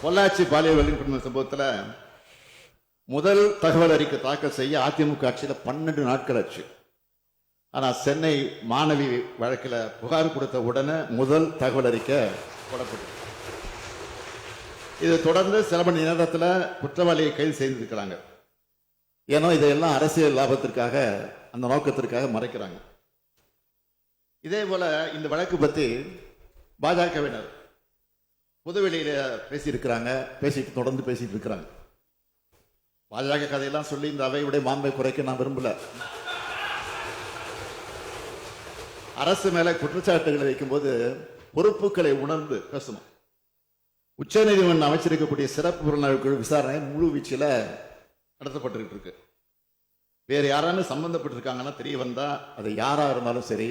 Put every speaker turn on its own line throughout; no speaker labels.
பொள்ளாச்சி பாலியல் வல்லுநர் சம்பவத்தில் முதல் தகவல் அறிக்கை தாக்கல் செய்ய அதிமுக ஆட்சியில் 12 நாட்கள் ஆச்சு. ஆனால் சென்னை மாணவி வழக்கில் புகார் கொடுத்த உடனே முதல் தகவல் அறிக்கை போடப்பட்டது. இது தொடர்ந்து சில மணி நேரத்தில் குற்றவாளியை கைது செய்திருக்கிறாங்க. ஏன்னா இதையெல்லாம் அரசியல் லாபத்திற்காக, அந்த நோக்கத்திற்காக மறைக்கிறாங்க. இதே போல இந்த வழக்கு பற்றி பாஜகவினர் பொதுவெளியில பேசியிருக்கிறாங்க, தொடர்ந்து பேசிட்டு இருக்கிறாங்க. பாஜக கதையெல்லாம் சொல்லி இந்த அவையுடைய மாண்பை குறைக்க நான் விரும்பல. அரசு மேல குற்றச்சாட்டுகளை வைக்கும்போது பொறுப்புகளை உணர்ந்து பேசணும். உச்சநீதிமன்றம் அமைச்சிருக்கக்கூடிய சிறப்பு புலனாய்வு குழு விசாரணை முழு வீச்சில நடத்தப்பட்டு இருக்கு. வேற யாராலும் சம்பந்தப்பட்டிருக்காங்கன்னா தெரிய வந்தா அது யாரா இருந்தாலும் சரி,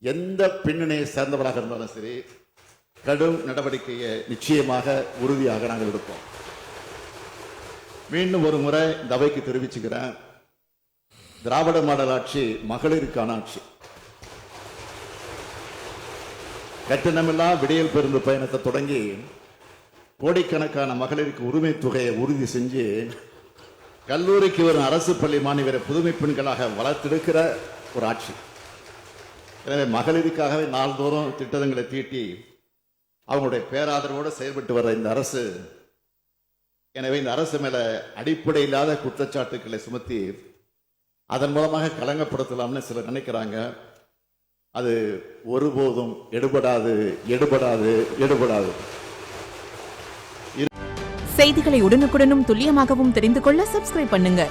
எந்த பின்னணியை சேர்ந்தவராக இருந்தாலும் சரி, கடும் நடவடிக்கையை நிச்சயமாக உறுதியாக நாங்கள் எடுப்போம். மீண்டும் ஒரு முறை இந்த அவைக்கு தெரிவிச்சுக்கிறேன், திராவிட மாடல் ஆட்சி மகளிருக்கான ஆட்சி. கட்டணமில்லா விடியல் பேருந்து பயணத்தை தொடங்கி கோடிக்கணக்கான மகளிருக்கு உரிமை தொகையை உறுதி செஞ்சு கல்லூரிக்கு வரும் அரசு பள்ளி மாணவரை புதுமை பெண்களாக வளர்த்தெடுக்கிற ஒரு ஆட்சி. எனவே மகளிருக்காகவே நாள்தோறும் திட்டங்களை தீட்டி அவங்களுடைய பேராதரவோடு செயல்பட்டு வர இந்த அரசு, எனவே இந்த அரசு மேல அடிப்படை இல்லாத குற்றச்சாட்டுக்களை சுமத்தி அதன் மூலமாக களங்கப்படுத்தலாம்னு சிலர் நினைக்கிறாங்க. அது ஒருபோதும் எடுபடாது.
செய்திகளை உடனுக்குடனும் துல்லியமாகவும் தெரிந்து கொள்ள சப்ஸ்கிரைப் பண்ணுங்க.